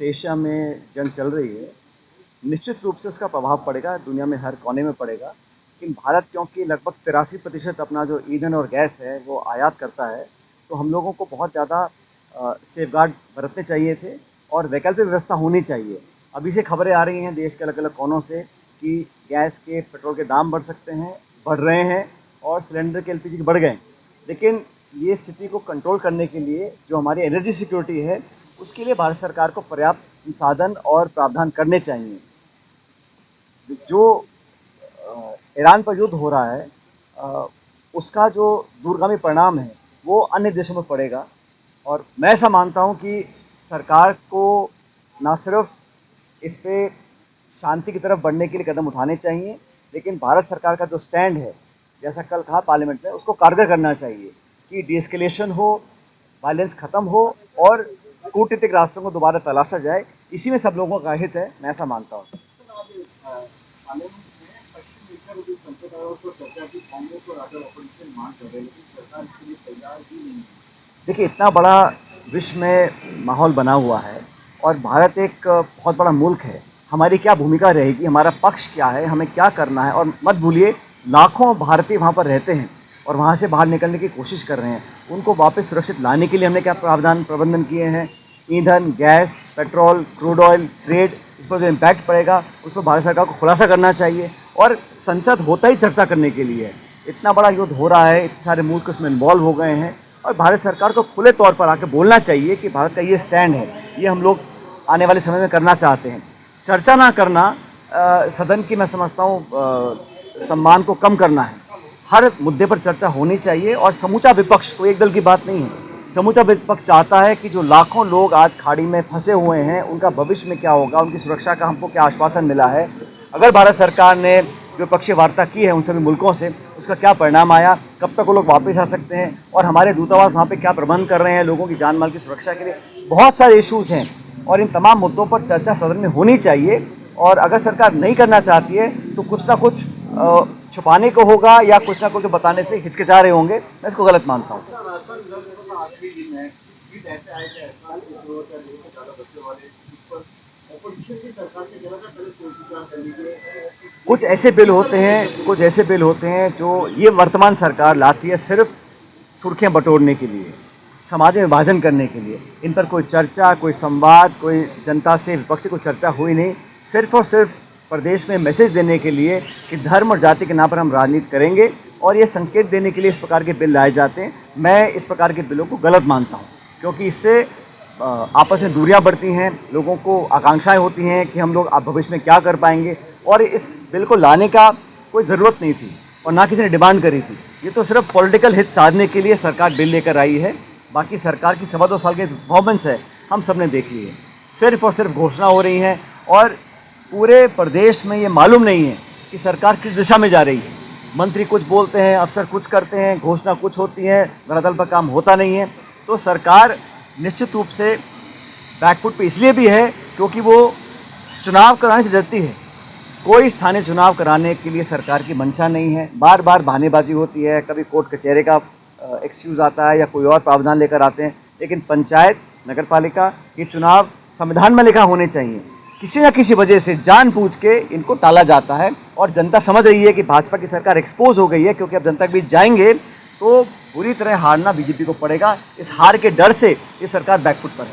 Waste Asia में जंग चल रही है, निश्चित रूप से उसका प्रभाव पड़ेगा, दुनिया में हर कोने में पड़ेगा। लेकिन भारत क्योंकि लगभग 83% अपना जो ईंधन और गैस है वो आयात करता है, तो हम लोगों को बहुत ज़्यादा सेफगार्ड बरतने चाहिए थे और वैकल्पिक व्यवस्था होनी चाहिए। अभी से खबरें आ रही हैं देश के अलग अलग कोनों से कि गैस के, पेट्रोल के दाम बढ़ सकते हैं, बढ़ रहे हैं और सिलेंडर के, एलपीजी के बढ़ गए। लेकिन ये स्थिति को कंट्रोल करने के लिए जो हमारी एनर्जी सिक्योरिटी है, उसके लिए भारत सरकार को पर्याप्त संसाधन और प्रावधान करने चाहिए। जो ईरान पर युद्ध हो रहा है, उसका जो दूरगामी परिणाम है वो अन्य देशों में पड़ेगा। और मैं ऐसा मानता हूँ कि सरकार को ना सिर्फ इस पे शांति की तरफ बढ़ने के लिए कदम उठाने चाहिए, लेकिन भारत सरकार का जो स्टैंड है, जैसा कल कहा पार्लियामेंट में, उसको कारगर करना चाहिए कि डीएस्केलेशन हो, वायलेंस ख़त्म हो और कूटनीतिक रास्तों को दोबारा तलाशा जाए। इसी में सब लोगों का हित है, मैं ऐसा मानता हूँ। देखिए, इतना बड़ा विश्व में माहौल बना हुआ है और भारत एक बहुत बड़ा मुल्क है। हमारी क्या भूमिका रहेगी, हमारा पक्ष क्या है, हमें क्या करना है। और मत भूलिए, लाखों भारतीय वहाँ पर रहते हैं और वहाँ से बाहर निकलने की कोशिश कर रहे हैं। उनको वापस सुरक्षित लाने के लिए हमने क्या प्रबंधन किए हैं। ईंधन, gas, petrol, crude oil, trade, इस पर जो इम्पैक्ट पड़ेगा उस पर भारत सरकार को खुलासा करना चाहिए। और संसद होता ही चर्चा करने के लिए है। इतना बड़ा युद्ध हो रहा है, इतने सारे मुल्क उसमें इन्वॉल्व हो गए हैं और भारत सरकार को खुले तौर पर आके बोलना चाहिए कि भारत का ये स्टैंड है, ये हम लोग आने वाले समय में करना चाहते हैं। चर्चा ना करना सदन की, मैं समझता हूँ, सम्मान को कम करना है। हर मुद्दे पर चर्चा होनी चाहिए और समूचा विपक्ष, कोई एक दल की बात नहीं है, समूचा विपक्ष चाहता है कि जो लाखों लोग आज खाड़ी में फंसे हुए हैं, उनका भविष्य में क्या होगा, उनकी सुरक्षा का हमको क्या आश्वासन मिला है। अगर भारत सरकार ने जो पक्षीय वार्ता की है उन सभी मुल्कों से, उसका क्या परिणाम आया, कब तक वो लोग वापस आ सकते हैं और हमारे दूतावास वहाँ पे क्या प्रबंध कर रहे हैं लोगों की जान माल की सुरक्षा के लिए, बहुत सारे इश्यूज़ हैं और इन तमाम मुद्दों पर चर्चा सदन में होनी चाहिए। और अगर सरकार नहीं करना चाहती है तो कुछ ना कुछ छुपाने को होगा या कुछ ना कुछ बताने से हिचकिचा रहे होंगे। मैं इसको गलत मानता हूँ। कुछ ऐसे बिल होते हैं जो ये वर्तमान सरकार लाती है सिर्फ सुर्खियां बटोरने के लिए, समाज में विभाजन करने के लिए। इन पर कोई चर्चा, कोई संवाद, कोई जनता से, विपक्ष से कोई चर्चा हुई नहीं। सिर्फ और सिर्फ प्रदेश में मैसेज देने के लिए कि धर्म और जाति के नाम पर हम राजनीति करेंगे और ये संकेत देने के लिए इस प्रकार के बिल लाए जाते हैं। मैं इस प्रकार के बिलों को गलत मानता हूँ, क्योंकि इससे आपस में दूरियां बढ़ती हैं, लोगों को आकांक्षाएं होती हैं कि हम लोग भविष्य में क्या कर पाएंगे। और इस बिल को लाने का कोई ज़रूरत नहीं थी और ना किसी ने डिमांड करी थी। ये तो सिर्फ पॉलिटिकल हित साधने के लिए सरकार बिल लेकर आई है। बाकी सरकार की 2.25 साल की परफॉर्मेंस है, हम सब ने देख ली है। सिर्फ और सिर्फ घोषणा हो रही हैं और पूरे प्रदेश में ये मालूम नहीं है कि सरकार किस दिशा में जा रही है। मंत्री कुछ बोलते हैं, अफसर कुछ करते हैं, घोषणा कुछ होती है, धरातल पर काम होता नहीं है। तो सरकार निश्चित रूप से बैकफुट पे इसलिए भी है क्योंकि वो चुनाव कराने से डरती है। कोई स्थानीय चुनाव कराने के लिए सरकार की मंशा नहीं है। बार बार बहानेबाजी होती है, कभी कोर्ट कचहरे का एक्सक्यूज़ आता है या कोई और प्रावधान लेकर आते हैं। लेकिन पंचायत, नगर पालिका, ये चुनाव संविधान में लिखा होने चाहिए। किसी न किसी वजह से जानबूझ के इनको टाला जाता है और जनता समझ रही है कि भाजपा की सरकार एक्सपोज हो गई है, क्योंकि अब जनता के बीच जाएंगे तो बुरी तरह हारना बीजेपी को पड़ेगा। इस हार के डर से ये सरकार बैकफुट पर है।